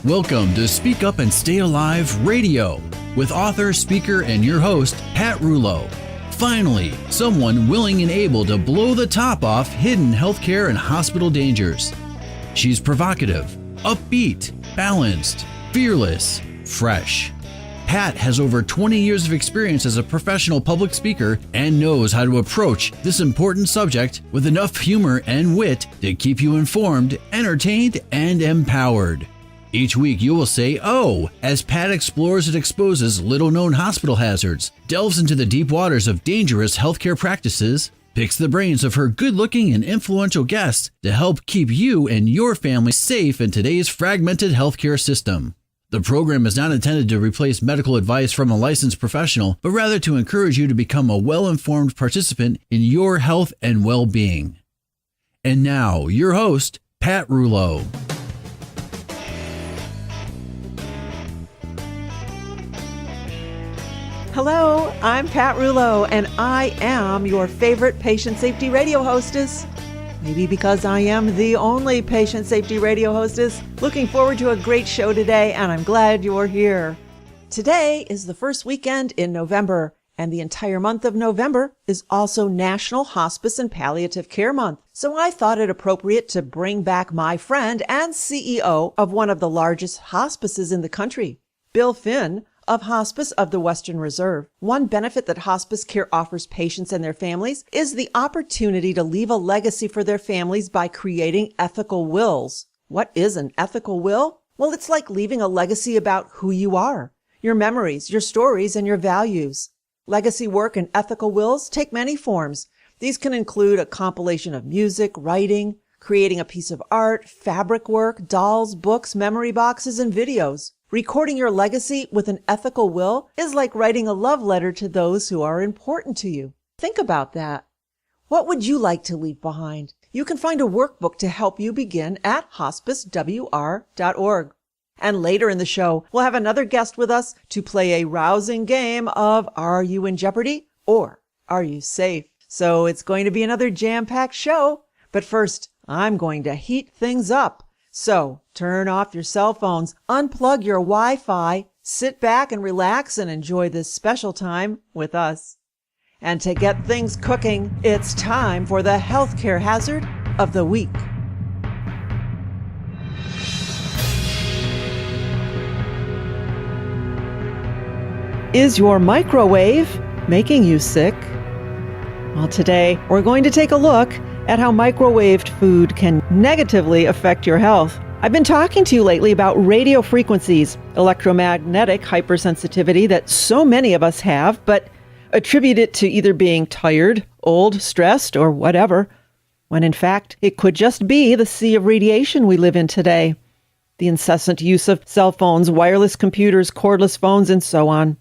Welcome to Speak Up and Stay Alive Radio with author, speaker, and your host, Pat Rouleau. Finally, someone willing and able to blow the top off hidden healthcare and hospital dangers. She's provocative, upbeat, balanced, fearless, fresh. Pat has over 20 years of experience as a professional public speaker and knows how to approach this important subject with enough humor and wit to keep you informed, entertained, and empowered. Each week you will say, "Oh," as Pat explores and exposes little-known hospital hazards, delves into the deep waters of dangerous healthcare practices, picks the brains of her good-looking and influential guests to help keep you and your family safe in today's fragmented healthcare system. The program is not intended to replace medical advice from a licensed professional, but rather to encourage you to become a well-informed participant in your health and well-being. And now, your host, Pat Rouleau. Hello, I'm Pat Rouleau, and I am your favorite patient safety radio hostess. Maybe because I am the only patient safety radio hostess. Looking forward to a great show today, and I'm glad you're here. Today is the first weekend in November, and the entire month of November is also National Hospice and Palliative Care Month. So I thought it appropriate to bring back my friend and CEO of one of the largest hospices in the country, Bill Finn, of Hospice of the Western Reserve. One benefit that hospice care offers patients and their families is the opportunity to leave a legacy for their families by creating ethical wills. What is an ethical will? Well, it's like leaving a legacy about who you are, your memories, your stories, and your values. Legacy work and ethical wills take many forms. These can include a compilation of music, writing, creating a piece of art, fabric work, dolls, books, memory boxes, and videos. Recording your legacy with an ethical will is like writing a love letter to those who are important to you. Think about that. What would you like to leave behind? You can find a workbook to help you begin at hospicewr.org. And later in the show, we'll have another guest with us to play a rousing game of Are You in Jeopardy? Or Are You Safe? So it's going to be another jam-packed show. But first, I'm going to heat things up. So turn off your cell phones, unplug your Wi-Fi, sit back and relax and enjoy this special time with us. And to get things cooking, it's time for the healthcare hazard of the week. Is your microwave making you sick? Well, today we're going to take a look at how microwaved food can negatively affect your health. I've been talking to you lately about radio frequencies, electromagnetic hypersensitivity that so many of us have, but attribute it to either being tired, old, stressed, or whatever, when in fact it could just be the sea of radiation we live in today. The incessant use of cell phones, wireless computers, cordless phones, and so on.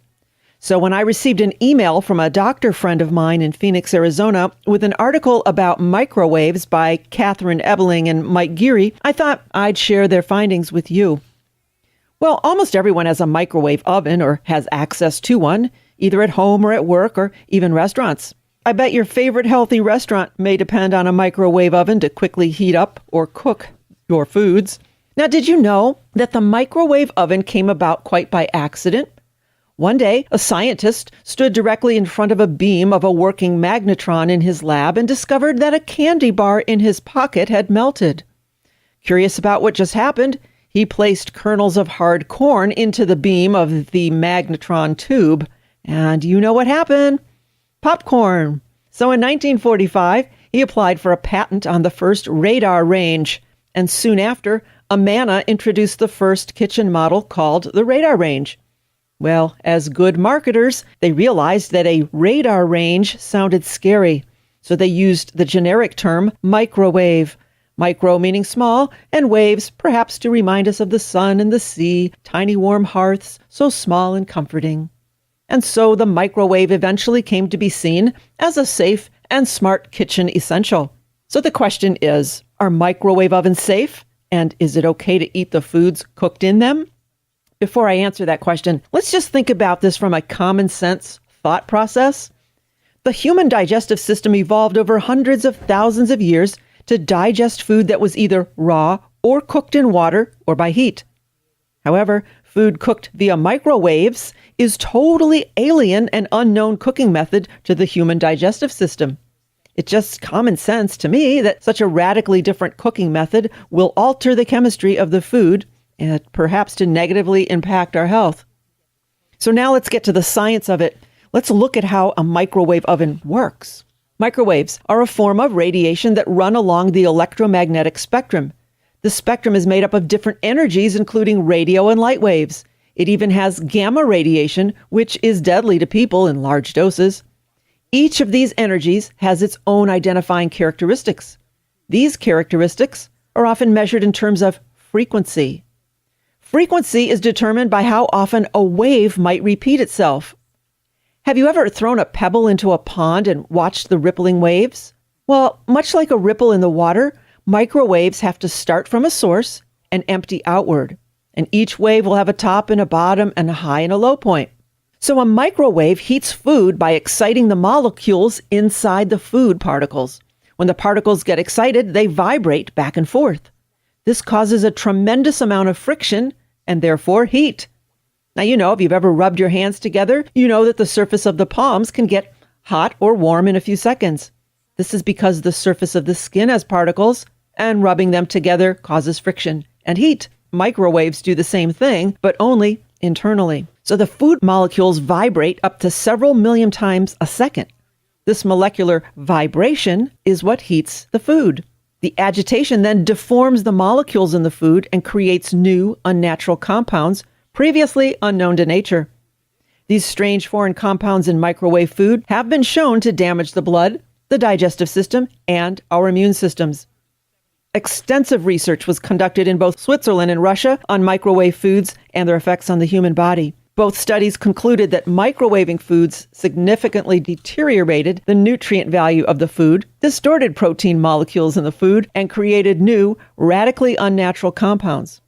So when I received an email from a doctor friend of mine in Phoenix, Arizona, with an article about microwaves by Catherine Ebeling and Mike Geary, I thought I'd share their findings with you. Well, almost everyone has a microwave oven or has access to one, either at home or at work or even restaurants. I bet your favorite healthy restaurant may depend on a microwave oven to quickly heat up or cook your foods. Now, did you know that the microwave oven came about quite by accident? One day, a scientist stood directly in front of a beam of a working magnetron in his lab and discovered that a candy bar in his pocket had melted. Curious about what just happened, he placed kernels of hard corn into the beam of the magnetron tube. And you know what happened? Popcorn. So in 1945, he applied for a patent on the first radar range. And soon after, Amana introduced the first kitchen model called the radar range. Well, as good marketers, they realized that a radar range sounded scary, so they used the generic term microwave. Micro meaning small, and waves perhaps to remind us of the sun and the sea, tiny warm hearths, so small and comforting. And so the microwave eventually came to be seen as a safe and smart kitchen essential. So the question is, are microwave ovens safe? And is it okay to eat the foods cooked in them? Before I answer that question, let's just think about this from a common sense thought process. The human digestive system evolved over hundreds of thousands of years to digest food that was either raw or cooked in water or by heat. However, food cooked via microwaves is totally alien and unknown cooking method to the human digestive system. It's just common sense to me that such a radically different cooking method will alter the chemistry of the food and perhaps to negatively impact our health. So now let's get to the science of it. Let's look at how a microwave oven works. Microwaves are a form of radiation that run along the electromagnetic spectrum. The spectrum is made up of different energies, including radio and light waves. It even has gamma radiation, which is deadly to people in large doses. Each of these energies has its own identifying characteristics. These characteristics are often measured in terms of frequency. Frequency is determined by how often a wave might repeat itself. Have you ever thrown a pebble into a pond and watched the rippling waves? Well, much like a ripple in the water, microwaves have to start from a source and empty outward. And each wave will have a top and a bottom and a high and a low point. So a microwave heats food by exciting the molecules inside the food particles. When the particles get excited, they vibrate back and forth. This causes a tremendous amount of friction and therefore heat. Now, if you've ever rubbed your hands together, you know that the surface of the palms can get hot or warm in a few seconds. This is because the surface of the skin has particles, and rubbing them together causes friction and heat. Microwaves do the same thing, but only internally. So the food molecules vibrate up to several million times a second. This molecular vibration is what heats the food. The agitation then deforms the molecules in the food and creates new, unnatural compounds previously unknown to nature. These strange foreign compounds in microwave food have been shown to damage the blood, the digestive system, and our immune systems. Extensive research was conducted in both Switzerland and Russia on microwave foods and their effects on the human body. Both studies concluded that microwaving foods significantly deteriorated the nutrient value of the food, distorted protein molecules in the food, and created new, radically unnatural compounds.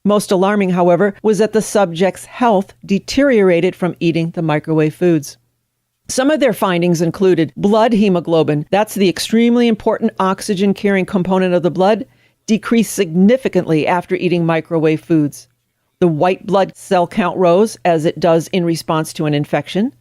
Most alarming, however, was that the subject's health deteriorated from eating the microwave foods. Some of their findings included blood hemoglobin, that's the extremely important oxygen-carrying component of the blood, decreased significantly after eating microwave foods. The white blood cell count rose, as it does in response to an infection.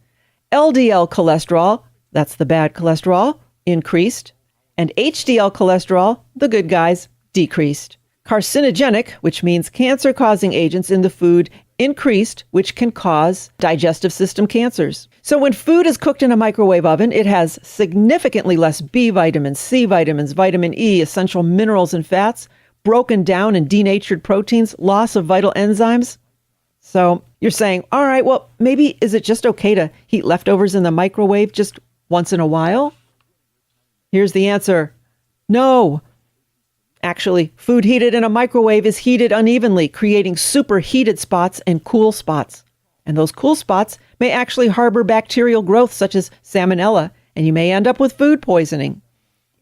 LDL cholesterol, that's the bad cholesterol, increased. And HDL cholesterol, the good guys, decreased. Carcinogenic, which means cancer-causing agents in the food, increased, which can cause digestive system cancers. So when food is cooked in a microwave oven, it has significantly less B vitamins, C vitamins, vitamin E, essential minerals and fats, broken down and denatured proteins, loss of vital enzymes. So you're saying, all right, well, maybe is it just okay to heat leftovers in the microwave just once in a while? Here's the answer. No. Actually, food heated in a microwave is heated unevenly, creating superheated spots and cool spots. And those cool spots may actually harbor bacterial growth such as salmonella, and you may end up with food poisoning.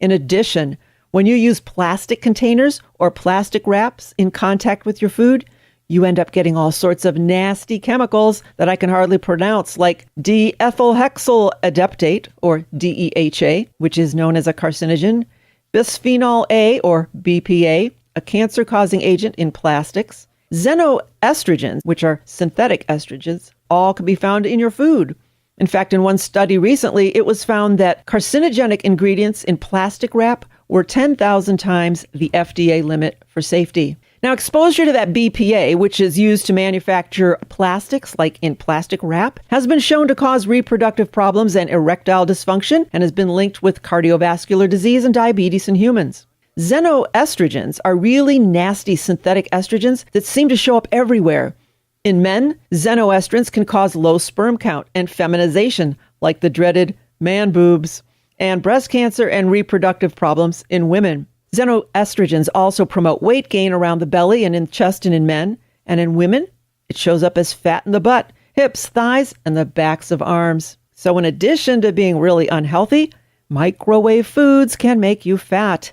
In addition, when you use plastic containers or plastic wraps in contact with your food, you end up getting all sorts of nasty chemicals that I can hardly pronounce, like diethylhexyl adaptate, or DEHA, which is known as a carcinogen, bisphenol A, or BPA, a cancer-causing agent in plastics, xenoestrogens, which are synthetic estrogens, all can be found in your food. In fact, in one study recently, it was found that carcinogenic ingredients in plastic wrap were 10,000 times the FDA limit for safety. Now, exposure to that BPA, which is used to manufacture plastics, like in plastic wrap, has been shown to cause reproductive problems and erectile dysfunction and has been linked with cardiovascular disease and diabetes in humans. Xenoestrogens are really nasty synthetic estrogens that seem to show up everywhere. In men, xenoestrogens can cause low sperm count and feminization, like the dreaded man boobs, and breast cancer and reproductive problems in women. Xenoestrogens also promote weight gain around the belly and in chest and in men, and in women, it shows up as fat in the butt, hips, thighs, and the backs of arms. So in addition to being really unhealthy, microwave foods can make you fat.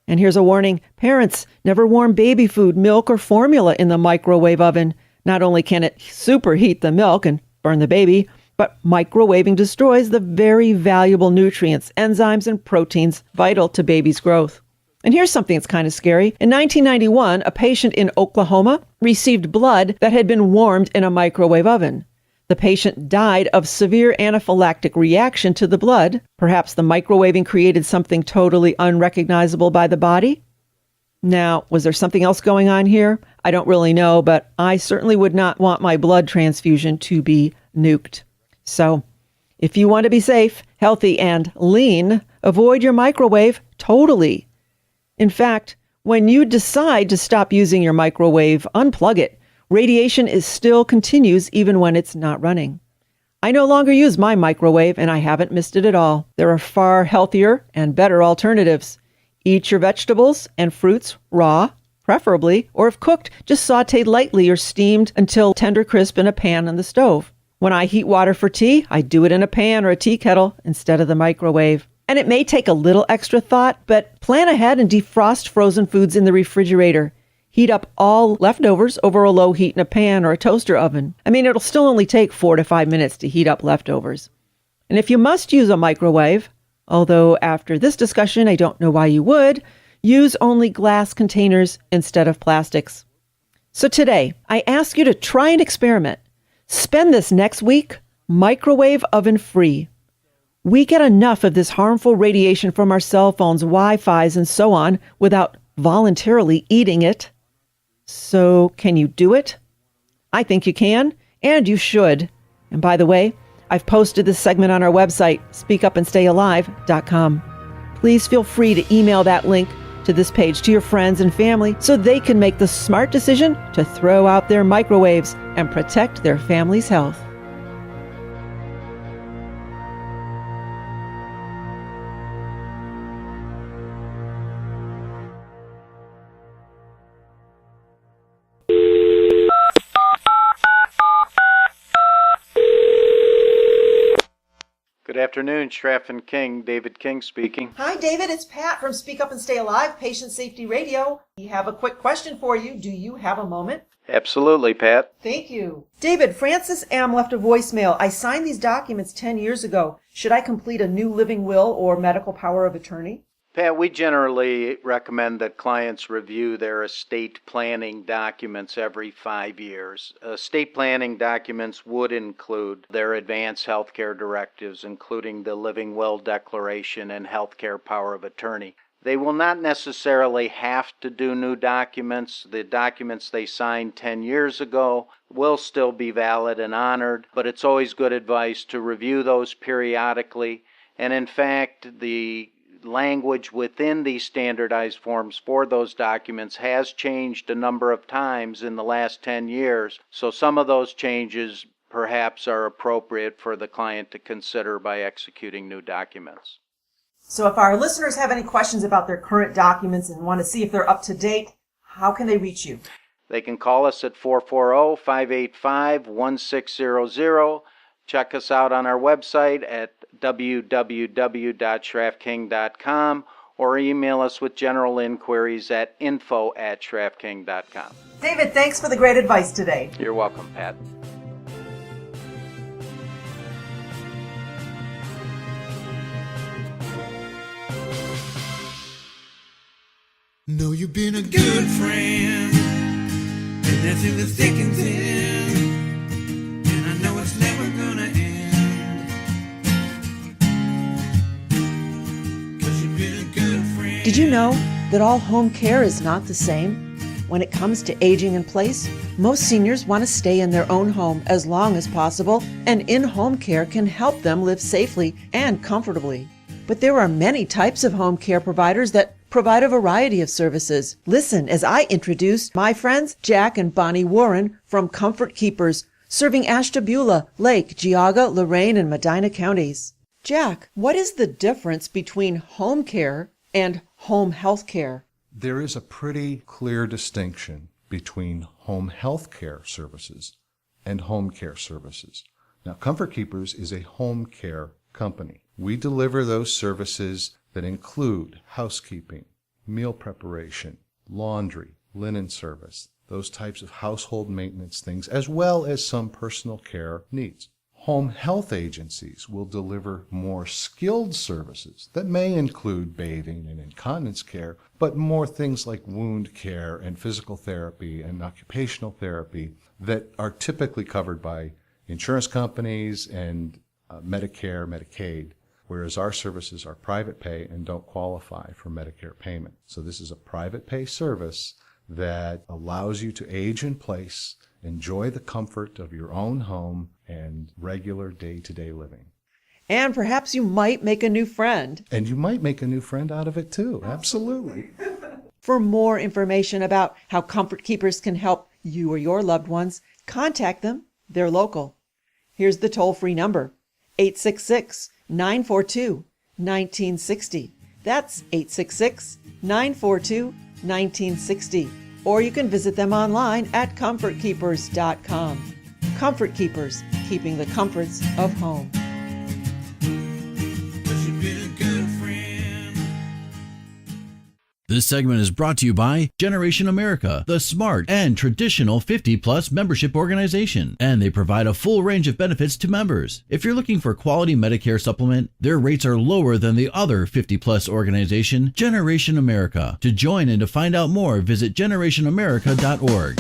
And here's a warning, parents, never warm baby food, milk, or formula in the microwave oven. Not only can it superheat the milk and burn the baby, but microwaving destroys the very valuable nutrients, enzymes, and proteins vital to baby's growth. And here's something that's kind of scary. In 1991, a patient in Oklahoma received blood that had been warmed in a microwave oven. The patient died of severe anaphylactic reaction to the blood. Perhaps the microwaving created something totally unrecognizable by the body. Now, was there something else going on here? I don't really know, but I certainly would not want my blood transfusion to be nuked. So, if you want to be safe, healthy, and lean, avoid your microwave totally. In fact, when you decide to stop using your microwave, unplug it. Radiation still continues even when it's not running. I no longer use my microwave, and I haven't missed it at all. There are far healthier and better alternatives. Eat your vegetables and fruits raw, preferably, or if cooked, just sautéed lightly or steamed until tender crisp in a pan on the stove. When I heat water for tea, I do it in a pan or a tea kettle instead of the microwave. And it may take a little extra thought, but plan ahead and defrost frozen foods in the refrigerator. Heat up all leftovers over a low heat in a pan or a toaster oven. It'll still only take 4 to 5 minutes to heat up leftovers. And if you must use a microwave, although after this discussion I don't know why you would, use only glass containers instead of plastics. So today, I ask you to try an experiment. Spend this next week microwave oven free. We get enough of this harmful radiation from our cell phones, Wi-Fis, and so on without voluntarily eating it. So can you do it? I think you can, and you should. And by the way, I've posted this segment on our website, speakupandstayalive.com. Please feel free to email that link to this page to your friends and family so they can make the smart decision to throw out their microwaves and protect their family's health. Good afternoon, Shraff and King. David King speaking. Hi, David. It's Pat from Speak Up and Stay Alive, Patient Safety Radio. We have a quick question for you. Do you have a moment? Absolutely, Pat. Thank you. David, Francis M. left a voicemail. I signed these documents 10 years ago. Should I complete a new living will or medical power of attorney? Pat, we generally recommend that clients review their estate planning documents every 5 years. Estate planning documents would include their advanced healthcare directives, including the living will declaration and healthcare power of attorney. They will not necessarily have to do new documents. The documents they signed 10 years ago will still be valid and honored, but it's always good advice to review those periodically. And in fact, the language within these standardized forms for those documents has changed a number of times in the last 10 years. So some of those changes perhaps are appropriate for the client to consider by executing new documents. So if our listeners have any questions about their current documents and want to see if they're up to date, how can they reach you? They can call us at 440-585-1600. Check us out on our website at www.shraffking.com or email us with general inquiries at info@shraffking.com. David, thanks for the great advice today. You're welcome, Pat. Know you've been a good friend, and that's in the thick and thin, and I know it's never gonna end, 'cause you've been a good friend. Did you know that all home care is not the same? When it comes to aging in place, most seniors want to stay in their own home as long as possible, and in-home care can help them live safely and comfortably. But there are many types of home care providers that provide a variety of services. Listen as I introduce my friends Jack and Bonnie Warren from Comfort Keepers, serving Ashtabula, Lake, Geauga, Lorain, and Medina counties. Jack, what is the difference between home care and home health care? There is a pretty clear distinction between home health care services and home care services. Now, Comfort Keepers is a home care company. We deliver those services that include housekeeping, meal preparation, laundry, linen service, those types of household maintenance things, as well as some personal care needs. Home health agencies will deliver more skilled services that may include bathing and incontinence care, but more things like wound care and physical therapy and occupational therapy that are typically covered by insurance companies and Medicare, Medicaid, whereas our services are private pay and don't qualify for Medicare payment. So this is a private pay service that allows you to age in place, enjoy the comfort of your own home, and regular day-to-day living. And perhaps you might make a new friend. And you might make a new friend out of it too. Absolutely. For more information about how Comfort Keepers can help you or your loved ones, contact them. They're local. Here's the toll-free number, 866-942-1960. That's 866-942-1960. Or you can visit them online at comfortkeepers.com. Comfort Keepers, keeping the comforts of home. This segment is brought to you by Generation America, the smart and traditional 50-plus membership organization, and they provide a full range of benefits to members. If you're looking for quality Medicare supplement, their rates are lower than the other 50-plus organization, Generation America. To join and to find out more, visit generationamerica.org.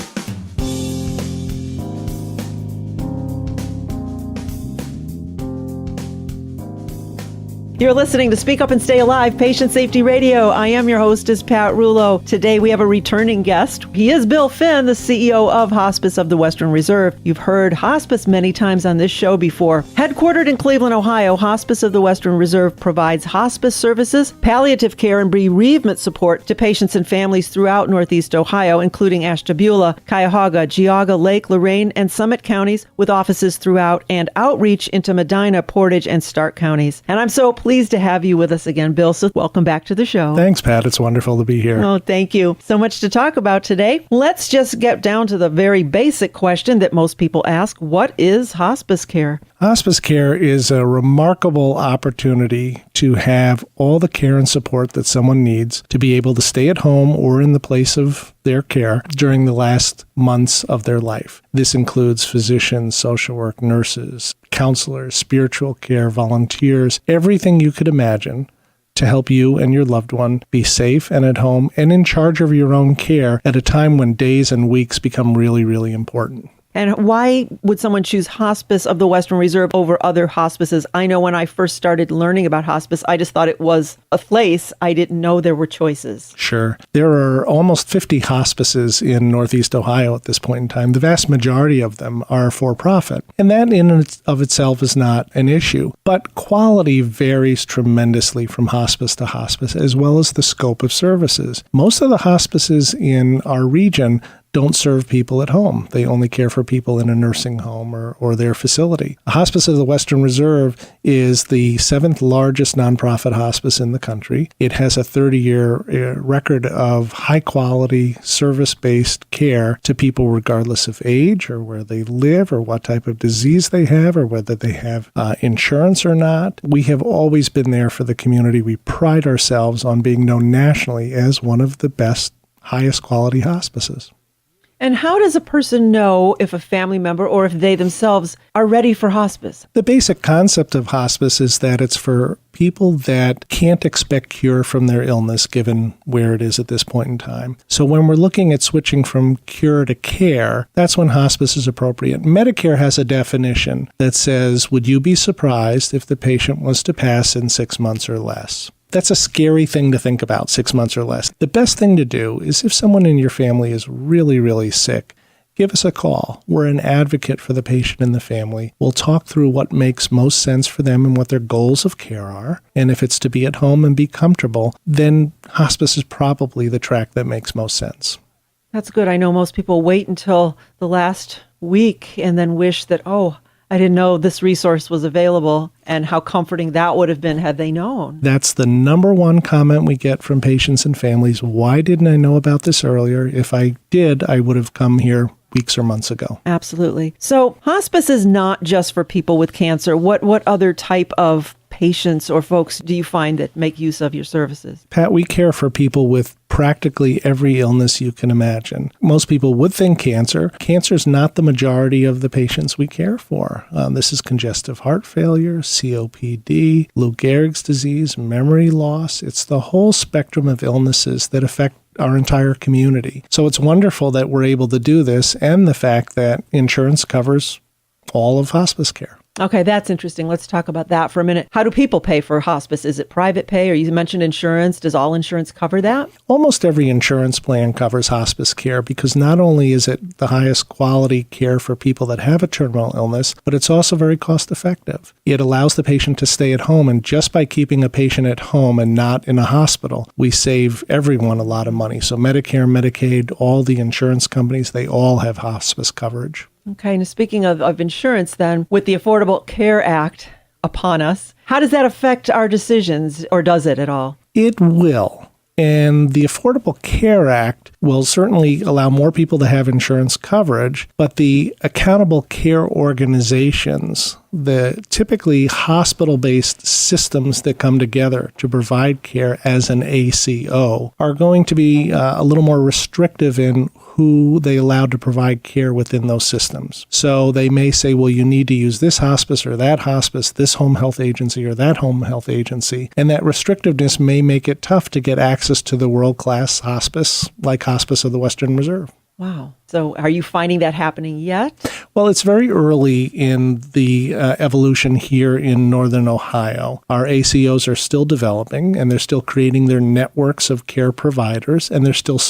You're listening to Speak Up and Stay Alive, Patient Safety Radio. I am your hostess, Pat Rouleau. Today we have a returning guest. He is Bill Finn, the CEO of Hospice of the Western Reserve. You've heard hospice many times on this show before. Headquartered in Cleveland, Ohio, Hospice of the Western Reserve provides hospice services, palliative care, and bereavement support to patients and families throughout Northeast Ohio, including Ashtabula, Cuyahoga, Geauga, Lake, Lorain, and Summit counties, with offices throughout and outreach into Medina, Portage, and Stark counties. And I'm so pleased to have you with us again, Bill. So welcome back to the show. Thanks, Pat. It's wonderful to be here. Oh, thank you. So much to talk about today. Let's just get down to the very basic question that most people ask. What is hospice care? Hospice care is a remarkable opportunity to have all the care and support that someone needs to be able to stay at home or in the place of their care during the last months of their life. This includes physicians, social work, nurses, counselors, spiritual care, volunteers, everything you could imagine to help you and your loved one be safe and at home and in charge of your own care at a time when days and weeks become really, really important. And why would someone choose Hospice of the Western Reserve over other hospices? I know when I first started learning about hospice, I just thought it was a place. I didn't know there were choices. Sure. There are almost 50 hospices in Northeast Ohio at this point in time. The vast majority of them are for-profit. And that in and of itself is not an issue. But quality varies tremendously from hospice to hospice, as well as the scope of services. Most of the hospices in our region don't serve people at home. They only care for people in a nursing home or their facility. Hospice of the Western Reserve is the 7th largest nonprofit hospice in the country. It has a 30-year record of high-quality, service-based care to people regardless of age or where they live or what type of disease they have or whether they have insurance or not. We have always been there for the community. We pride ourselves on being known nationally as one of the best, highest quality hospices. And how does a person know if a family member or if they themselves are ready for hospice? The basic concept of hospice is that it's for people that can't expect cure from their illness given where it is at this point in time. So when we're looking at switching from cure to care, that's when hospice is appropriate. Medicare has a definition that says, would you be surprised if the patient was to pass in 6 months or less? That's a scary thing to think about, 6 months or less. The best thing to do is if someone in your family is really, really sick, give us a call. We're an advocate for the patient and the family. We'll talk through what makes most sense for them and what their goals of care are. And if it's to be at home and be comfortable, then hospice is probably the track that makes most sense. That's good. I know most people wait until the last week and then wish that, I didn't know this resource was available, and how comforting that would have been had they known. That's the number one comment we get from patients and families. Why didn't I know about this earlier? If I did, I would have come here weeks or months ago. Absolutely. So hospice is not just for people with cancer. What other type of patients or folks do you find that make use of your services? Pat, we care for people with practically every illness you can imagine. Most people would think cancer. Cancer is not the majority of the patients we care for. This is congestive heart failure, COPD, Lou Gehrig's disease, memory loss. It's the whole spectrum of illnesses that affect our entire community. So it's wonderful that we're able to do this, and the fact that insurance covers all of hospice care. Okay, that's interesting. Let's talk about that for a minute. How do people pay for hospice? Is it private pay, or you mentioned insurance? Does all insurance cover that? Almost every insurance plan covers hospice care because not only is it the highest quality care for people that have a terminal illness, but it's also very cost effective. It allows the patient to stay at home, and just by keeping a patient at home and not in a hospital, we save everyone a lot of money. So Medicare, Medicaid, all the insurance companies, they all have hospice coverage. Okay, now speaking of insurance then, with the Affordable Care Act upon us, how does that affect our decisions, or does it at all? It will. And the Affordable Care Act will certainly allow more people to have insurance coverage, but the accountable care organizations, the typically hospital-based systems that come together to provide care as an ACO, are going to be a little more restrictive in who they allow to provide care within those systems. So they may say, well, you need to use this hospice or that hospice, this home health agency or that home health agency. And that restrictiveness may make it tough to get access to the world-class hospice, like Hospice of the Western Reserve. Wow. So are you finding that happening yet? Well, it's very early in the evolution here in Northern Ohio. Our ACOs are still developing, and they're still creating their networks of care providers, and they're still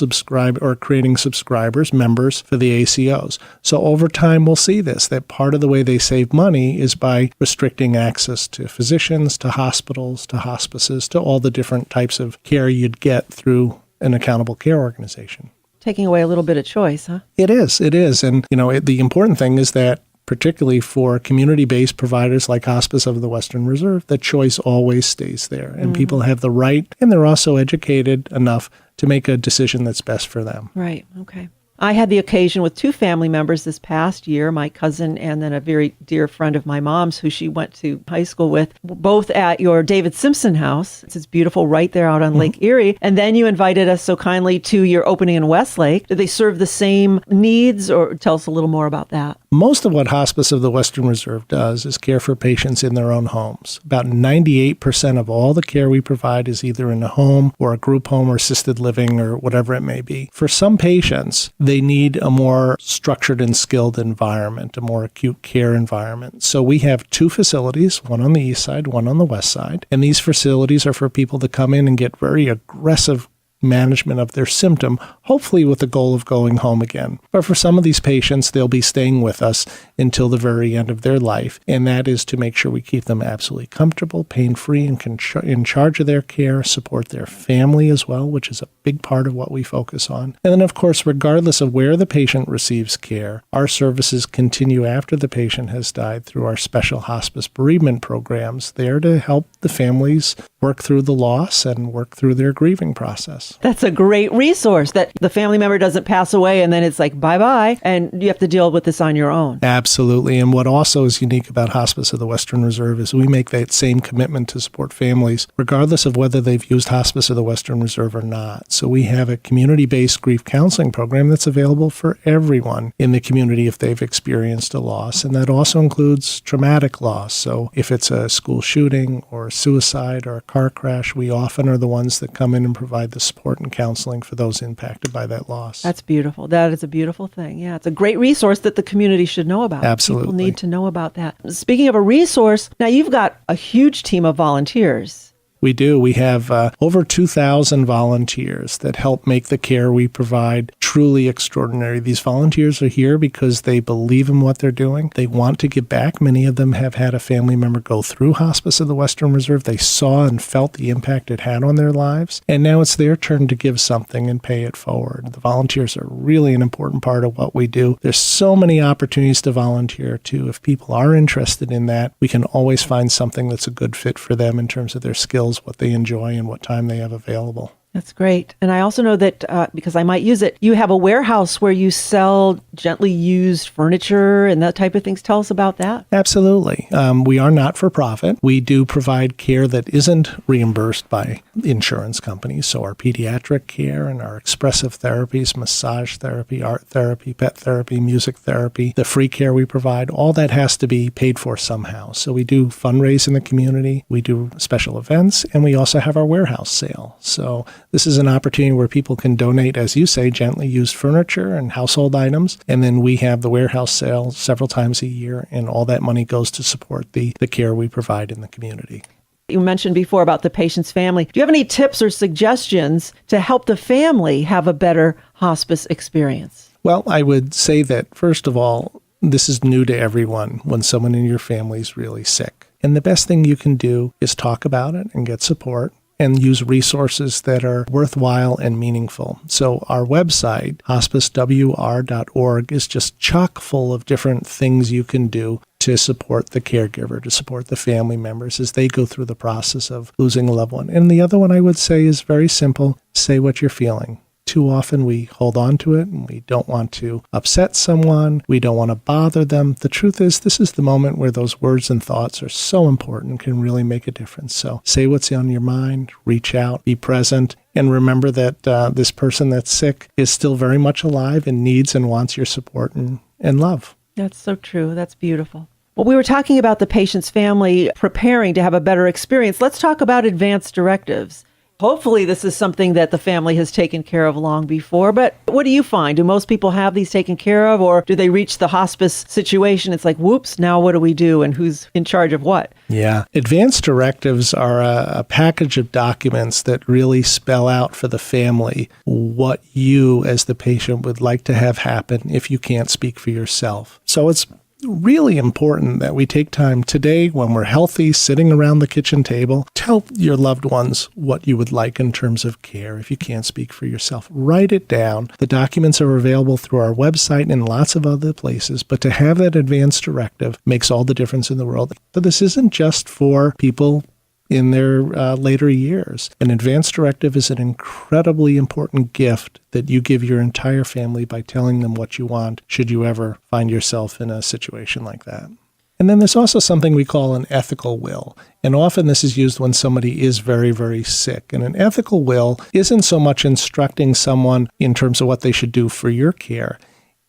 creating subscribers, members for the ACOs. So over time, we'll see this, that part of the way they save money is by restricting access to physicians, to hospitals, to hospices, to all the different types of care you'd get through an accountable care organization. Taking away a little bit of choice, huh? It is. And, the important thing is that particularly for community-based providers like Hospice of the Western Reserve, the choice always stays there. And people have the right, and they're also educated enough to make a decision that's best for them. Right. Okay. I had the occasion with two family members this past year, my cousin and then a very dear friend of my mom's who she went to high school with, both at your David Simpson house. It's beautiful right there out on Lake Erie. And then you invited us so kindly to your opening in Westlake. Do they serve the same needs, or tell us a little more about that? Most of what Hospice of the Western Reserve does is care for patients in their own homes. About 98% of all the care we provide is either in a home or a group home or assisted living or whatever it may be. For some patients, they need a more structured and skilled environment, a more acute care environment. So we have two facilities, one on the east side, one on the west side. And these facilities are for people to come in and get very aggressive management of their symptom, hopefully with the goal of going home again. But for some of these patients, they'll be staying with us until the very end of their life, and that is to make sure we keep them absolutely comfortable, pain-free, and in charge of their care, support their family as well, which is a big part of what we focus on. And then, of course, regardless of where the patient receives care, our services continue after the patient has died through our special hospice bereavement programs, there to help the families work through the loss and work through their grieving process. That's a great resource, that the family member doesn't pass away and then it's like bye-bye and you have to deal with this on your own. Absolutely. And what also is unique about Hospice of the Western Reserve is we make that same commitment to support families regardless of whether they've used Hospice of the Western Reserve or not. So we have a community-based grief counseling program that's available for everyone in the community if they've experienced a loss. And that also includes traumatic loss. So if it's a school shooting or suicide or a car crash, we often are the ones that come in and provide the support and counseling for those impacted by that loss. That's beautiful. That is a beautiful thing. Yeah, it's a great resource that the community should know about. Absolutely. People need to know about that. Speaking of a resource, now you've got a huge team of volunteers. We do. We have over 2,000 volunteers that help make the care we provide truly extraordinary. These volunteers are here because they believe in what they're doing. They want to give back. Many of them have had a family member go through Hospice of the Western Reserve. They saw and felt the impact it had on their lives. And now it's their turn to give something and pay it forward. The volunteers are really an important part of what we do. There's so many opportunities to volunteer, too. If people are interested in that, we can always find something that's a good fit for them in terms of their skills, what they enjoy, and what time they have available. That's great. And I also know that, because I might use it, you have a warehouse where you sell gently used furniture and that type of things. Tell us about that. Absolutely. We are not for profit. We do provide care that isn't reimbursed by insurance companies. So our pediatric care and our expressive therapies, massage therapy, art therapy, pet therapy, music therapy, the free care we provide, all that has to be paid for somehow. So we do fundraise in the community, we do special events, and we also have our warehouse sale. So this is an opportunity where people can donate, as you say, gently used furniture and household items. And then we have the warehouse sale several times a year, and all that money goes to support the care we provide in the community. You mentioned before about the patient's family. Do you have any tips or suggestions to help the family have a better hospice experience? Well, I would say that, first of all, this is new to everyone when someone in your family is really sick. And the best thing you can do is talk about it and get support and use resources that are worthwhile and meaningful. So our website, hospicewr.org, is just chock full of different things you can do to support the caregiver, to support the family members as they go through the process of losing a loved one. And the other one I would say is very simple. Say what you're feeling. Too often we hold on to it and we don't want to upset someone. We don't want to bother them. The truth is, this is the moment where those words and thoughts are so important and can really make a difference. So say what's on your mind, reach out, be present, and remember that this person that's sick is still very much alive and needs and wants your support and love. That's so true. That's beautiful. Well, we were talking about the patient's family preparing to have a better experience. Let's talk about advance directives. Hopefully this is something that the family has taken care of long before, but what do you find? Do most people have these taken care of, or do they reach the hospice situation? It's like, whoops, now what do we do and who's in charge of what? Yeah. Advance directives are a package of documents that really spell out for the family what you as the patient would like to have happen if you can't speak for yourself. So it's really important that we take time today when we're healthy, sitting around the kitchen table, tell your loved ones what you would like in terms of care if you can't speak for yourself. Write it down. The documents are available through our website and lots of other places, but to have that advance directive makes all the difference in the world. So this isn't just for people in their later years. An advance directive is an incredibly important gift that you give your entire family by telling them what you want should you ever find yourself in a situation like that. And then there's also something we call an ethical will. And often this is used when somebody is very, very sick. And an ethical will isn't so much instructing someone in terms of what they should do for your care.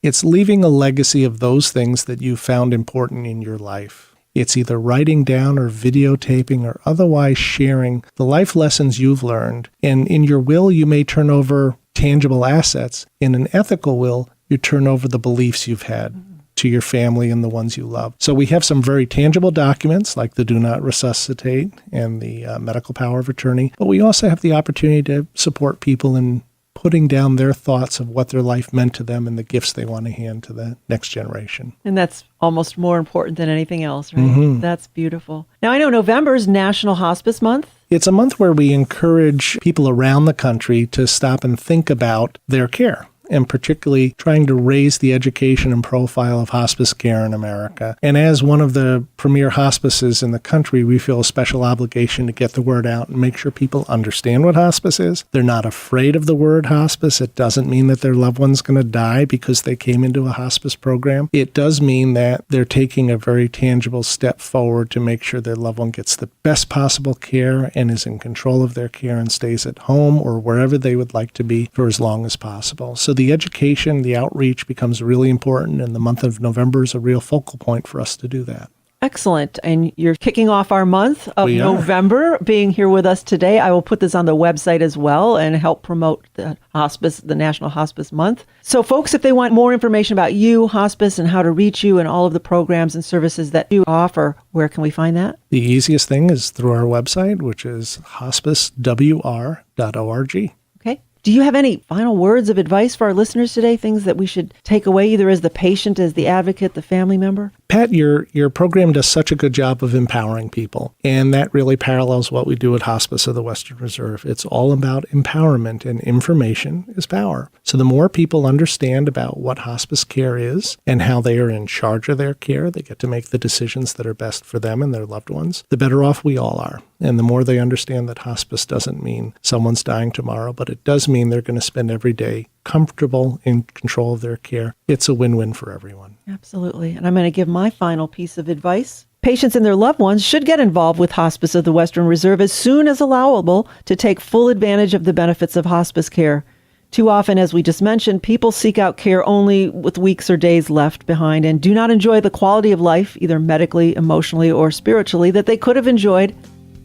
It's leaving a legacy of those things that you found important in your life. It's either writing down or videotaping or otherwise sharing the life lessons you've learned. And in your will, you may turn over tangible assets. In an ethical will, you turn over the beliefs you've had to your family and the ones you love. So we have some very tangible documents like the Do Not Resuscitate and the medical power of attorney. But we also have the opportunity to support people in putting down their thoughts of what their life meant to them and the gifts they want to hand to the next generation. And that's almost more important than anything else, right? Mm-hmm. That's beautiful. Now, I know November is National Hospice Month. It's a month where we encourage people around the country to stop and think about their care, and particularly trying to raise the education and profile of hospice care in America. And as one of the premier hospices in the country, we feel a special obligation to get the word out and make sure people understand what hospice is. They're not afraid of the word hospice. It doesn't mean that their loved one's going to die because they came into a hospice program. It does mean that they're taking a very tangible step forward to make sure their loved one gets the best possible care and is in control of their care and stays at home or wherever they would like to be for as long as possible. So the education, the outreach becomes really important, and the month of November is a real focal point for us to do that. Excellent. And you're kicking off our month of November, being here with us today. I will put this on the website as well and help promote the hospice, the National Hospice Month. So folks, if they want more information about you, hospice, and how to reach you and all of the programs and services that you offer, where can we find that? The easiest thing is through our website, which is hospicewr.org. Okay. Do you have any final words of advice for our listeners today, things that we should take away either as the patient, as the advocate, the family member? Pat, your program does such a good job of empowering people, and that really parallels what we do at Hospice of the Western Reserve. It's all about empowerment, and information is power. So the more people understand about what hospice care is and how they are in charge of their care, they get to make the decisions that are best for them and their loved ones, the better off we all are. And the more they understand that hospice doesn't mean someone's dying tomorrow, but it does mean they're going to spend every day comfortable in control of their care, it's a win-win for everyone. Absolutely. And I'm going to give my final piece of advice. Patients and their loved ones should get involved with Hospice of the Western Reserve as soon as allowable to take full advantage of the benefits of hospice care. Too often, as we just mentioned, people seek out care only with weeks or days left behind and do not enjoy the quality of life, either medically, emotionally, or spiritually, that they could have enjoyed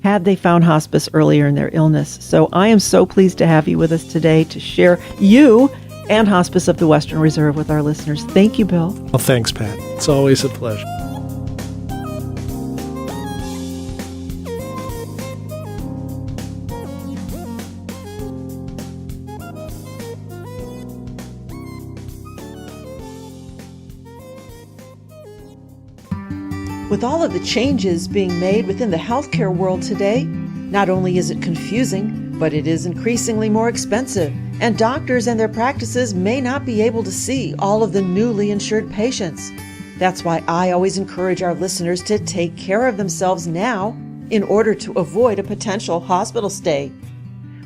had they found hospice earlier in their illness. So I am so pleased to have you with us today to share you and Hospice of the Western Reserve with our listeners. Thank you, Bill. Well, thanks, Pat. It's always a pleasure. With all of the changes being made within the healthcare world today, not only is it confusing, but it is increasingly more expensive, and doctors and their practices may not be able to see all of the newly insured patients. That's why I always encourage our listeners to take care of themselves now in order to avoid a potential hospital stay.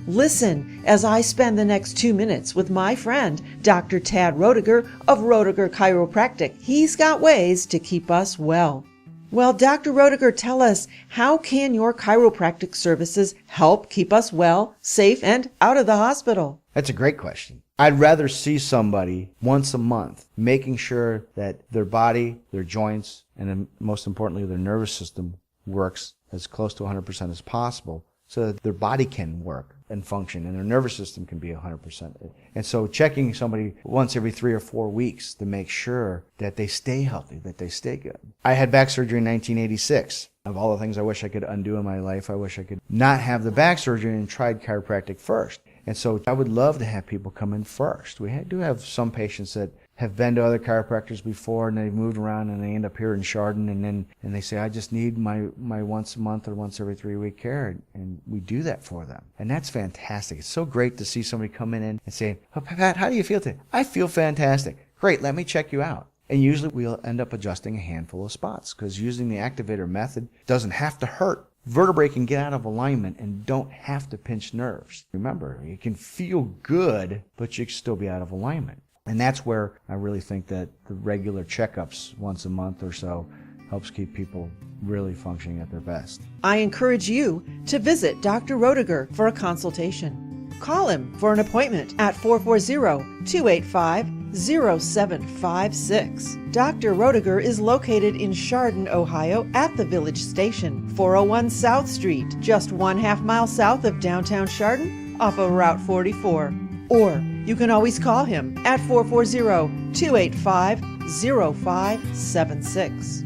Listen as I spend the next 2 minutes with my friend, Dr. Todd Oetiker of Oetiker Chiropractic. He's got ways to keep us well. Well, Dr. Oetiker, tell us, how can your chiropractic services help keep us well, safe, and out of the hospital? That's a great question. I'd rather see somebody once a month, making sure that their body, their joints, and then most importantly, their nervous system works as close to 100% as possible so that their body can work and function and their nervous system can be 100%. And so checking somebody once every 3 or 4 weeks to make sure that they stay healthy, that they stay good. I had back surgery in 1986. Of all the things I wish I could undo in my life, I wish I could not have the back surgery and tried chiropractic first. And so I would love to have people come in first. We do have some patients that have been to other chiropractors before and they've moved around and they end up here in Chardon and they say, I just need my once a month or once every 3 week care, and we do that for them. And that's fantastic. It's so great to see somebody come in and say, oh, Pat, how do you feel today? I feel fantastic. Great, let me check you out. And usually we'll end up adjusting a handful of spots because using the activator method doesn't have to hurt. Vertebrae can get out of alignment and don't have to pinch nerves. Remember, you can feel good, but you can still be out of alignment. And that's where I really think that the regular checkups once a month or so helps keep people really functioning at their best. I encourage you to visit Dr. Oetiker for a consultation. Call him for an appointment at 440-285-0756. Dr. Oetiker is located in Chardon, Ohio at the Village Station, 401 South Street, just 1/2 mile south of downtown Chardon off of Route 44. Or you can always call him at 440-285-0576.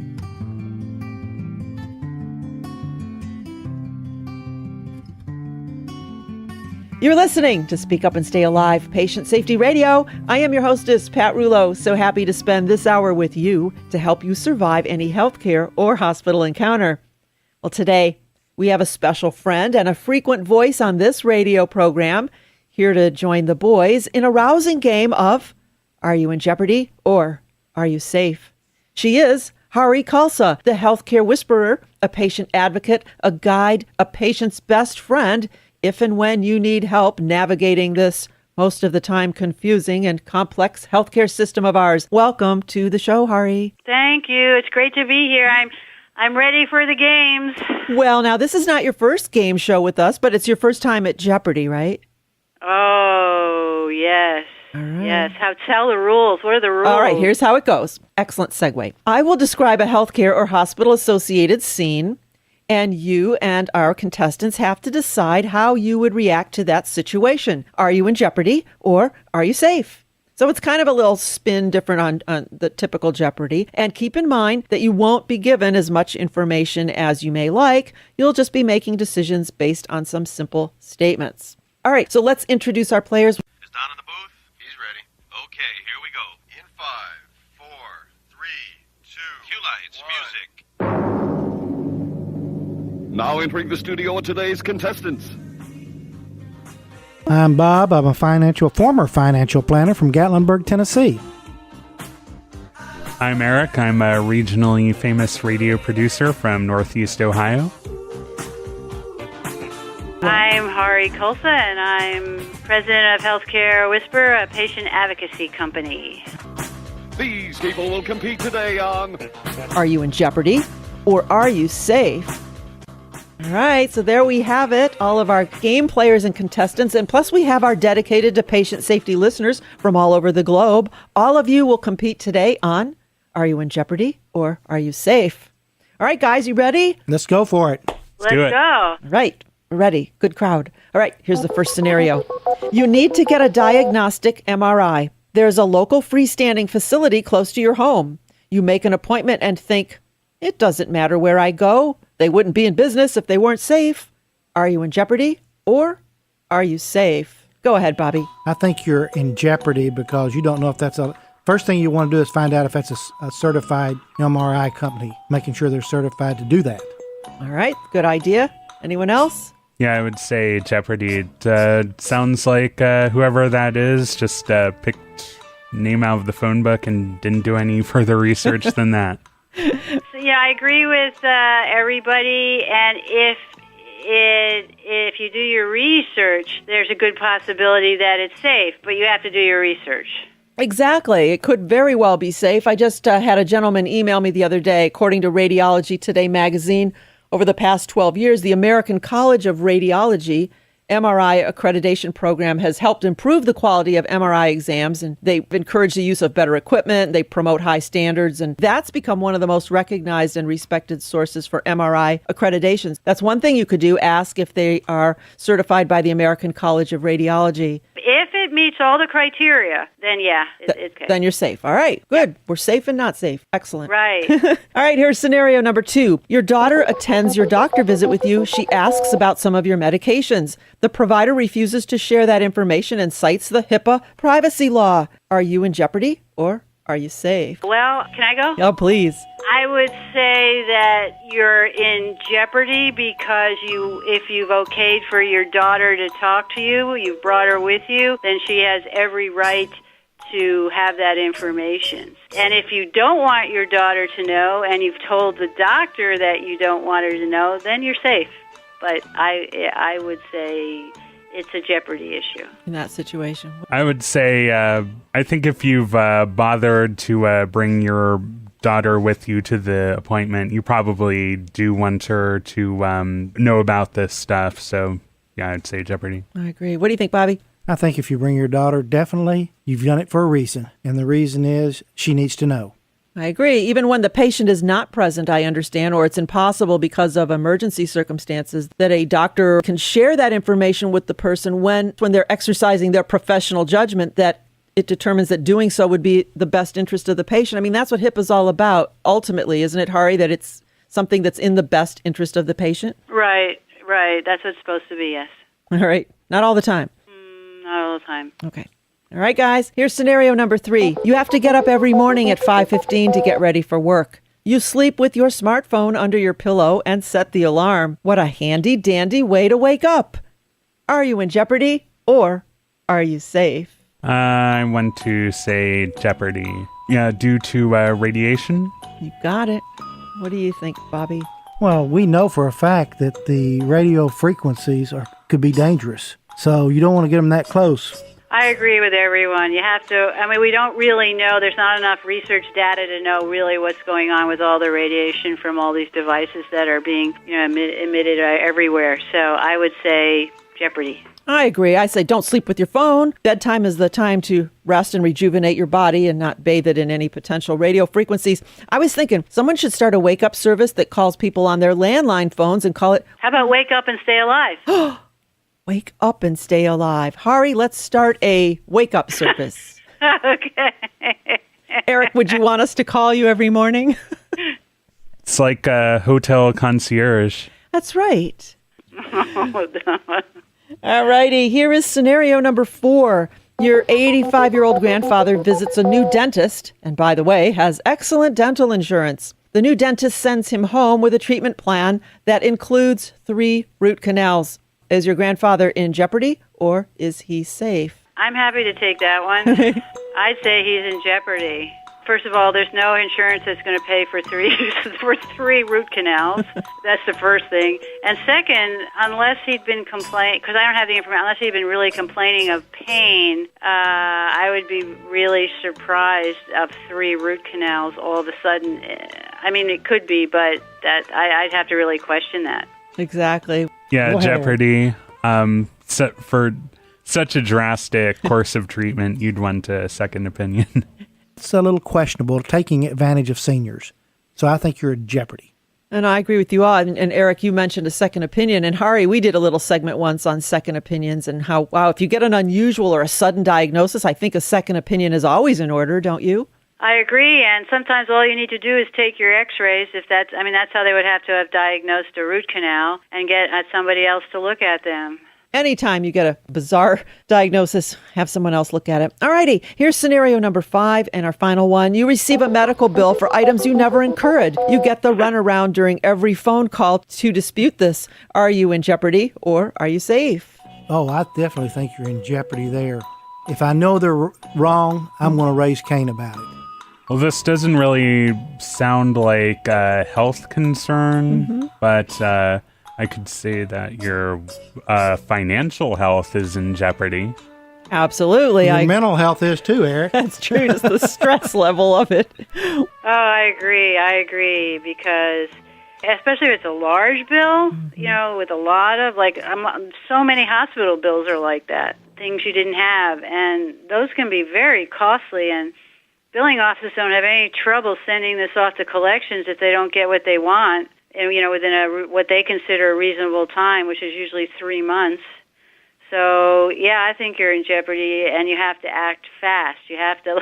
You're listening to Speak Up and Stay Alive, Patient Safety Radio. I am your hostess, Pat Rouleau. So happy to spend this hour with you to help you survive any healthcare or hospital encounter. Well, today we have a special friend and a frequent voice on this radio program, here to join the boys in a rousing game of Are You in Jeopardy or Are You Safe? She is Hari Khalsa, the healthcare whisperer, a patient advocate, a guide, a patient's best friend, if and when you need help navigating this most of the time confusing and complex healthcare system of ours. Welcome to the show, Hari. Thank you. It's great to be here. I'm ready for the games. Well, now this is not your first game show with us, but it's your first time at Jeopardy, right? Oh, yes. All right. Yes. Tell the rules. What are the rules? All right, here's how it goes. Excellent segue. I will describe a healthcare or hospital-associated scene, and you and our contestants have to decide how you would react to that situation. Are you in jeopardy or are you safe? So it's kind of a little spin different on the typical Jeopardy. And keep in mind that you won't be given as much information as you may like. You'll just be making decisions based on some simple statements. All right, so let's introduce our players. Is Don in the booth? He's ready. Okay, here we go. In 5, 4, 3, 2, cue lights, music. Now entering the studio are today's contestants. I'm Bob. I'm a former financial planner from Gatlinburg, Tennessee. I'm Eric. I'm a regionally famous radio producer from Northeast Ohio. I'm Hari Khalsa, and I'm president of Healthcare Whisper, a patient advocacy company. These people will compete today on Are You in Jeopardy? Or Are You Safe? All right, so there we have it, all of our game players and contestants, and plus we have our dedicated to patient safety listeners from all over the globe. All of you will compete today on Are You in Jeopardy? Or Are You Safe? All right, guys, you ready? Let's go for it. Let's go. All right. Ready. Good crowd. All right, here's the first scenario. You need to get a diagnostic MRI. There's a local freestanding facility close to your home. You make an appointment and think, it doesn't matter where I go. They wouldn't be in business if they weren't safe. Are you in jeopardy or are you safe? Go ahead, Bobby. I think you're in jeopardy because you don't know if that's a... First thing you want to do is find out if that's a certified MRI company, making sure they're certified to do that. All right, good idea. Anyone else? Yeah, I would say Jeopardy. It sounds like whoever that is just picked name out of the phone book and didn't do any further research than that. So, yeah, I agree with everybody, and if you do your research, there's a good possibility that it's safe, but you have to do your research. Exactly. It could very well be safe. I just had a gentleman email me the other day. According to Radiology Today magazine, over the past 12 years, the American College of Radiology MRI accreditation program has helped improve the quality of MRI exams, and they've encouraged the use of better equipment. They promote high standards, and that's become one of the most recognized and respected sources for MRI accreditations. That's one thing you could do, ask if they are certified by the American College of Radiology. If it meets all the criteria, then yeah, it's okay. Then you're safe. All right, good. Yep. We're safe and not safe. Excellent. Right. All right, here's scenario number 2. Your daughter attends your doctor visit with you. She asks about some of your medications. The provider refuses to share that information and cites the HIPAA privacy law. Are you in jeopardy or are you safe? Well, can I go? Oh, please. I would say that you're in jeopardy because if you've okayed for your daughter to talk to you, you've brought her with you, then she has every right to have that information. And if you don't want your daughter to know and you've told the doctor that you don't want her to know, then you're safe. But I would say it's a jeopardy issue. In that situation. I would say, I think if you've bothered to bring your daughter with you to the appointment, you probably do want her to know about this stuff. So, yeah, I'd say jeopardy. I agree. What do you think, Bobby? I think if you bring your daughter, definitely, you've done it for a reason. And the reason is she needs to know. I agree. Even when the patient is not present, I understand, or it's impossible because of emergency circumstances, that a doctor can share that information with the person when they're exercising their professional judgment, that it determines that doing so would be the best interest of the patient. I mean, that's what HIPAA is all about, ultimately, isn't it, Hari, that it's something that's in the best interest of the patient? Right. That's what it's supposed to be, yes. All right. Not all the time. Not all the time. Okay. All right, guys, here's scenario number 3. You have to get up every morning at 5:15 to get ready for work. You sleep with your smartphone under your pillow and set the alarm. What a handy-dandy way to wake up. Are you in jeopardy or are you safe? I want to say jeopardy. Yeah, due to radiation. You got it. What do you think, Bobby? Well, we know for a fact that the radio frequencies could be dangerous. So you don't want to get them that close. I agree with everyone. You have to, we don't really know. There's not enough research data to know really what's going on with all the radiation from all these devices that are being emitted everywhere. So I would say jeopardy. I agree. I say don't sleep with your phone. Bedtime is the time to rest and rejuvenate your body and not bathe it in any potential radio frequencies. I was thinking someone should start a wake-up service that calls people on their landline phones and call it... How about wake up and stay alive? Wake up and stay alive. Hari, let's start a wake-up service. Okay. Eric, would you want us to call you every morning? It's like a hotel concierge. That's right. All righty, here is scenario number 4. Your 85-year-old grandfather visits a new dentist, and by the way, has excellent dental insurance. The new dentist sends him home with a treatment plan that includes 3 root canals. Is your grandfather in jeopardy, or is he safe? I'm happy to take that one. I'd say he's in jeopardy. First of all, there's no insurance that's going to pay for 3 root canals. That's the first thing. And second, unless he'd been complaining, because I don't have the information, unless he'd been really complaining of pain, I would be really surprised of 3 root canals all of a sudden. I mean, it could be, but I'd have to really question that. Exactly. Yeah, Jeopardy. For such a drastic course of treatment, you'd want a second opinion. It's a little questionable, taking advantage of seniors. So I think you're in jeopardy. And I agree with you all. And Eric, you mentioned a second opinion. And Hari, we did a little segment once on second opinions and how, wow, if you get an unusual or a sudden diagnosis, I think a second opinion is always in order, don't you? I agree, and sometimes all you need to do is take your x-rays, that's how they would have to have diagnosed a root canal, and get somebody else to look at them. Anytime you get a bizarre diagnosis, have someone else look at it. All righty, here's scenario number 5 and our final one. You receive a medical bill for items you never incurred. You get the runaround during every phone call to dispute this. Are you in jeopardy or are you safe? Oh, I definitely think you're in jeopardy there. If I know they're wrong, I'm going to raise Cain about it. Well, this doesn't really sound like a health concern, but I could say that your financial health is in jeopardy. Absolutely. Your mental health is too, Eric. That's true. Just the stress level of it. Oh, I agree, because especially if it's a large bill, with a lot of, so many hospital bills are like that, things you didn't have, and those can be very costly, and billing offices don't have any trouble sending this off to collections if they don't get what they want, and within what they consider a reasonable time, which is usually 3 months. So, yeah, I think you're in jeopardy, and you have to act fast. You have to,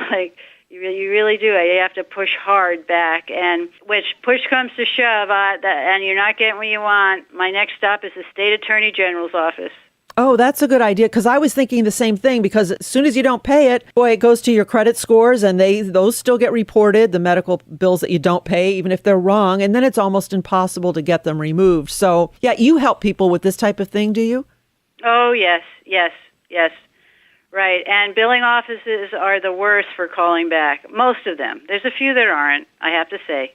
you really do. You have to push hard back, and which push comes to shove, and you're not getting what you want. My next stop is the State Attorney General's office. Oh, that's a good idea, because I was thinking the same thing, because as soon as you don't pay it, boy, it goes to your credit scores, and those still get reported, the medical bills that you don't pay, even if they're wrong, and then it's almost impossible to get them removed. So, yeah, you help people with this type of thing, do you? Oh, yes. Right, and billing offices are the worst for calling back, most of them. There's a few that aren't, I have to say,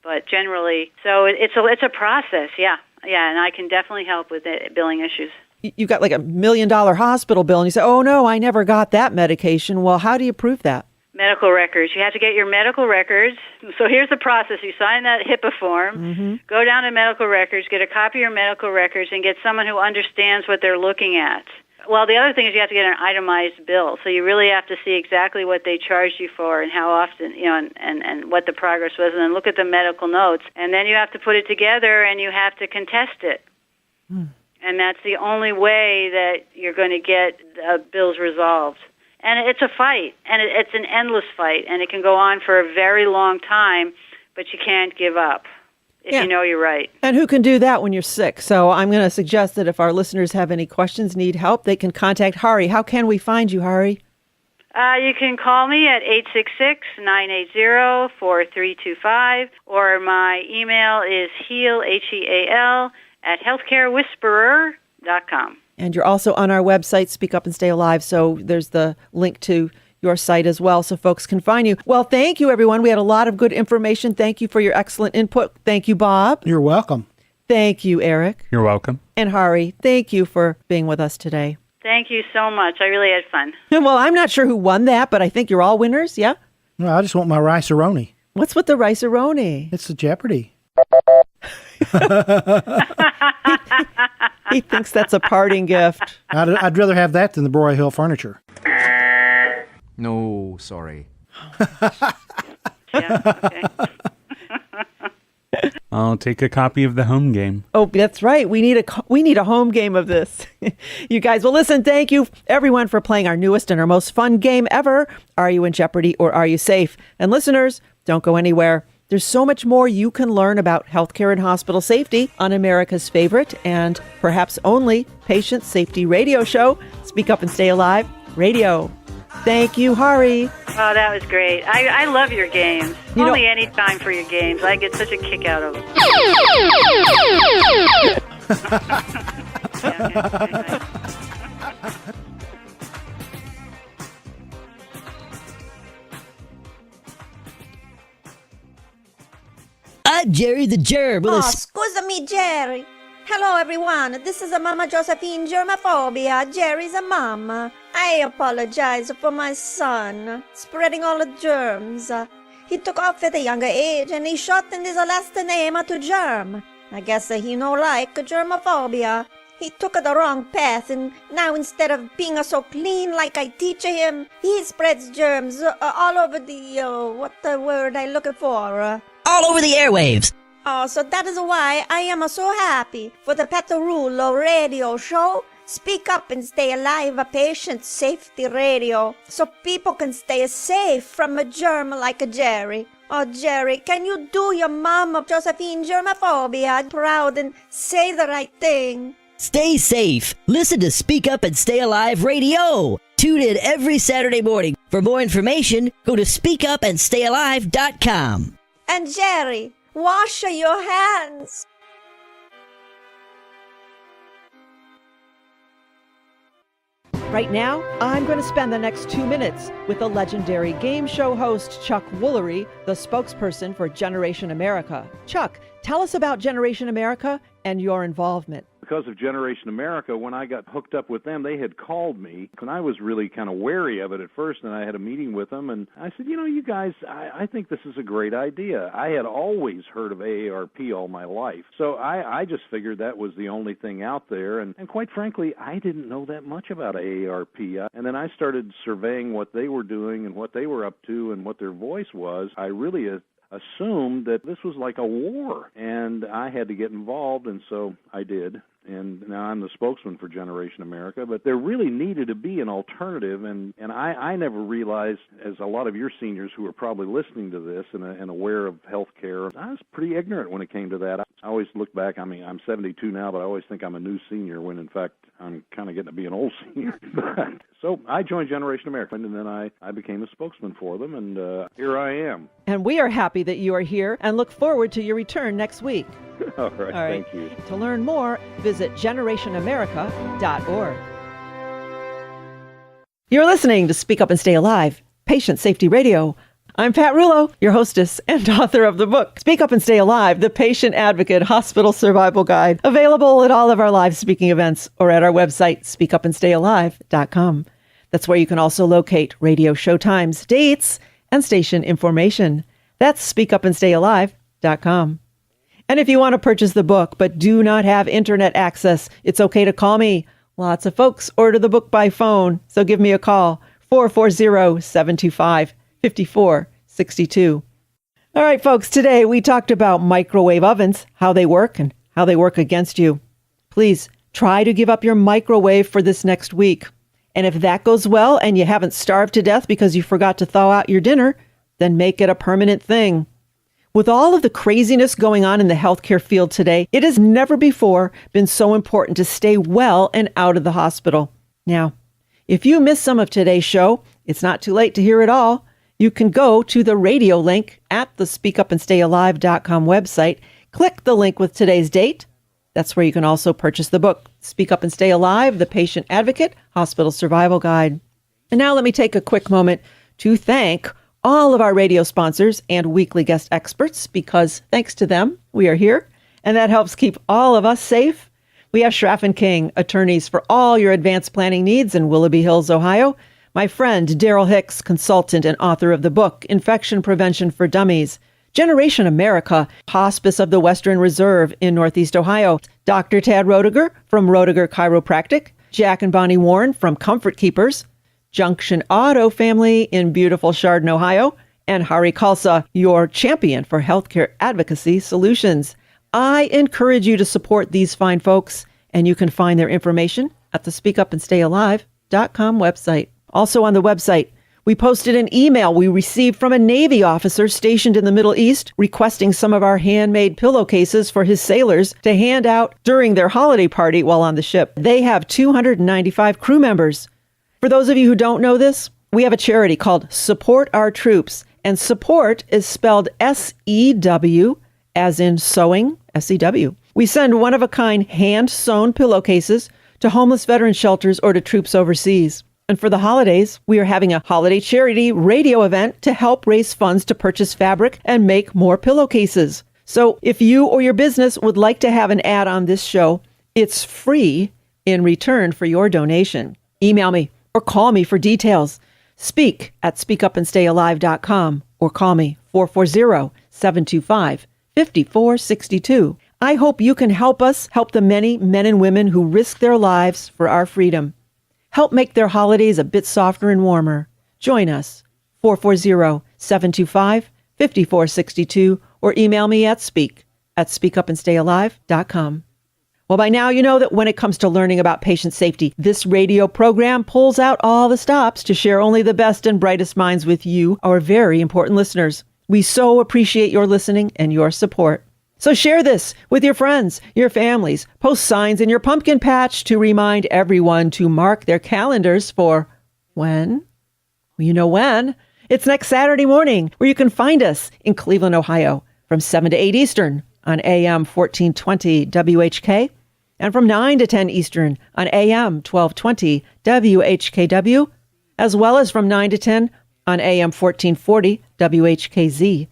but generally, so it's a process, yeah, and I can definitely help with billing issues. You've got like $1 million hospital bill and you say, oh no, I never got that medication. Well, how do you prove that? Medical records. You have to get your medical records. So here's the process. You sign that HIPAA form, go down to medical records, get a copy of your medical records, and get someone who understands what they're looking at. Well, the other thing is you have to get an itemized bill. So you really have to see exactly what they charged you for and how often, and what the progress was, and then look at the medical notes. And then you have to put it together and you have to contest it. And that's the only way that you're going to get bills resolved. And it's a fight, and it's an endless fight, and it can go on for a very long time, but you can't give up if you know you're right. And who can do that when you're sick? So I'm going to suggest that if our listeners have any questions, need help, they can contact Hari. How can we find you, Hari? You can call me at 866-980-4325, or my email is heal, Heal, at healthcarewhisperer.com. And you're also on our website, Speak Up and Stay Alive, so there's the link to your site as well, so folks can find you. Well, thank you, everyone. We had a lot of good information. Thank you for your excellent input. Thank you, Bob. You're welcome. Thank you, Eric. You're welcome. And Hari, thank you for being with us today. Thank you so much. I really had fun. Well, I'm not sure who won that, but I think you're all winners, yeah? No, I just want my rice-a-roni. What's with the rice-a-roni? It's the Jeopardy. He thinks that's a parting gift. I'd rather have that than the Broy Hill furniture. No, sorry. Okay. I'll take a copy of the home game. Oh, that's right. We need a home game of this. You guys, well, listen, thank you, everyone, for playing our newest and our most fun game ever. Are you in jeopardy or are you safe? And listeners, don't go anywhere. There's so much more you can learn about healthcare and hospital safety on America's favorite and perhaps only patient safety radio show, Speak Up and Stay Alive Radio. Thank you, Hari. Oh, that was great. I love your games. Only any time for your games. I get such a kick out of them. I'm Jerry the Germ. Oh, scusa me, Jerry. Hello, everyone. This is a Mama Josephine Germophobia. Jerry's a mama. I apologize for my son spreading all the germs. He took off at a younger age and he shortened his last name to Germ. I guess he no like germophobia. He took the wrong path and now instead of being so clean like I teach him, he spreads germs all over the, what the word I looking for? All over the airwaves. Oh, so that is why I am so happy for the Patarulo radio show, Speak Up and Stay Alive, a patient safety radio, so people can stay safe from a germ like a Jerry. Oh, Jerry, can you do your mama Josephine Germophobia proud and say the right thing? Stay safe. Listen to Speak Up and Stay Alive Radio. Tune in every Saturday morning. For more information, go to speakupandstayalive.com. And Jerry, wash your hands. Right now, I'm going to spend the next 2 minutes with the legendary game show host Chuck Woolery, the spokesperson for Generation America. Chuck, tell us about Generation America and your involvement. Because of Generation America, when I got hooked up with them, they had called me, and I was really kind of wary of it at first, and I had a meeting with them, and I said, you guys, I think this is a great idea. I had always heard of AARP all my life, so I just figured that was the only thing out there, and quite frankly, I didn't know that much about AARP, and then I started surveying what they were doing and what they were up to and what their voice was. I really assumed that this was like a war, and I had to get involved, and so I did. And now I'm the spokesman for Generation America, but there really needed to be an alternative, and I never realized, as a lot of your seniors who are probably listening to this and aware of health care, I was pretty ignorant when it came to that. I always look back, I'm 72 now, but I always think I'm a new senior when, in fact, I'm kind of getting to be an old senior. So I joined Generation America, and then I became a spokesman for them, and here I am. And we are happy that you are here and look forward to your return next week. All right, thank you. To learn more, visit generationamerica.org. You're listening to Speak Up and Stay Alive, Patient Safety Radio. I'm Pat Rullo, your hostess and author of the book, Speak Up and Stay Alive, the Patient Advocate Hospital Survival Guide, available at all of our live speaking events or at our website, speakupandstayalive.com. That's where you can also locate radio show times, dates, and station information. That's speakupandstayalive.com. And if you want to purchase the book but do not have internet access, it's okay to call me. Lots of folks order the book by phone, so give me a call, 440-725-5462. All right, folks, today we talked about microwave ovens, how they work and how they work against you. Please try to give up your microwave for this next week. And if that goes well and you haven't starved to death because you forgot to thaw out your dinner, then make it a permanent thing. With all of the craziness going on in the healthcare field today, it has never before been so important to stay well and out of the hospital. Now, if you missed some of today's show, it's not too late to hear it all. You can go to the radio link at the speakupandstayalive.com website. Click the link with today's date. That's where you can also purchase the book, Speak Up and Stay Alive, the Patient Advocate Hospital Survival Guide. And now let me take a quick moment to thank all of our radio sponsors and weekly guest experts, because thanks to them, we are here, and that helps keep all of us safe. We have Schraff & King, attorneys for all your advanced planning needs in Willoughby Hills, Ohio. My friend, Daryl Hicks, consultant and author of the book, Infection Prevention for Dummies. Generation America, Hospice of the Western Reserve in Northeast Ohio. Dr. Todd Oetiker from Oetiker Chiropractic. Jack and Bonnie Warren from Comfort Keepers. Junction Auto Family in beautiful Chardon, Ohio, and Hari Khalsa, your champion for healthcare advocacy solutions. I encourage you to support these fine folks, and you can find their information at the speakupandstayalive.com website. Also on the website, We posted an email we received from a Navy officer stationed in the Middle East requesting some of our handmade pillowcases for his sailors to hand out during their holiday party while on the ship. They have 295 crew members. For those of you who don't know this, we have a charity called Support Our Troops, and support is spelled S-E-W, as in sewing, S-E-W. We send one-of-a-kind hand-sewn pillowcases to homeless veteran shelters or to troops overseas. And for the holidays, we are having a holiday charity radio event to help raise funds to purchase fabric and make more pillowcases. So if you or your business would like to have an ad on this show, it's free in return for your donation. Email me or call me for details. Speak at speakupandstayalive.com or call me 440-725-5462. I hope you can help us help the many men and women who risk their lives for our freedom. Help make their holidays a bit softer and warmer. Join us, 440-725-5462, or email me at speakupandstayalive.com. Well, by now you know that when it comes to learning about patient safety, this radio program pulls out all the stops to share only the best and brightest minds with you, our very important listeners. We so appreciate your listening and your support. So share this with your friends, your families. Post signs in your pumpkin patch to remind everyone to mark their calendars for when? Well, you know when. It's next Saturday morning, where you can find us in Cleveland, Ohio, from 7 to 8 Eastern on AM 1420 WHK, and from 9 to 10 Eastern on AM 1220 WHKW, as well as from 9 to 10 on AM 1440 WHKZ.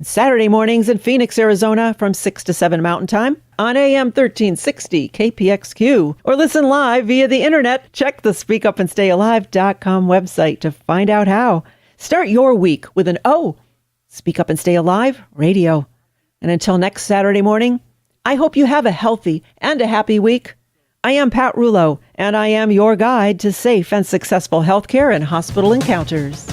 Saturday mornings in Phoenix, Arizona from 6 to 7 Mountain Time on AM 1360 KPXQ. Or listen live via the internet. Check the SpeakUpandStayAlive.com website to find out how. Start your week with an O. Speak Up and Stay Alive Radio. And until next Saturday morning, I hope you have a healthy and a happy week. I am Pat Rouleau, and I am your guide to safe and successful healthcare and hospital encounters.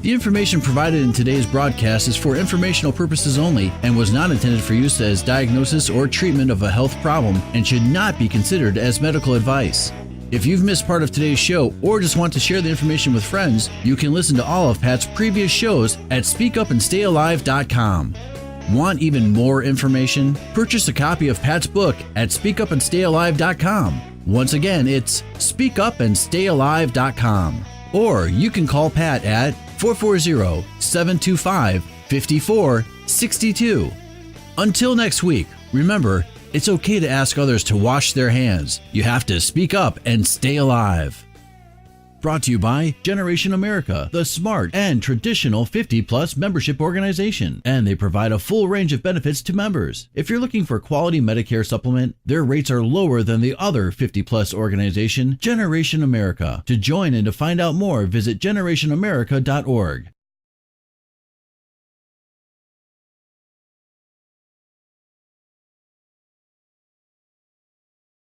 The information provided in today's broadcast is for informational purposes only and was not intended for use as diagnosis or treatment of a health problem and should not be considered as medical advice. If you've missed part of today's show or just want to share the information with friends, you can listen to all of Pat's previous shows at speakupandstayalive.com. Want even more information? Purchase a copy of Pat's book at speakupandstayalive.com. Once again, it's speakupandstayalive.com. Or you can call Pat at 440-725-5462. Until next week, remember, it's okay to ask others to wash their hands. You have to speak up and stay alive. Brought to you by Generation America, the smart and traditional 50-plus membership organization. And they provide a full range of benefits to members. If you're looking for quality Medicare supplement, their rates are lower than the other 50-plus organization, Generation America. To join and to find out more, visit generationamerica.org.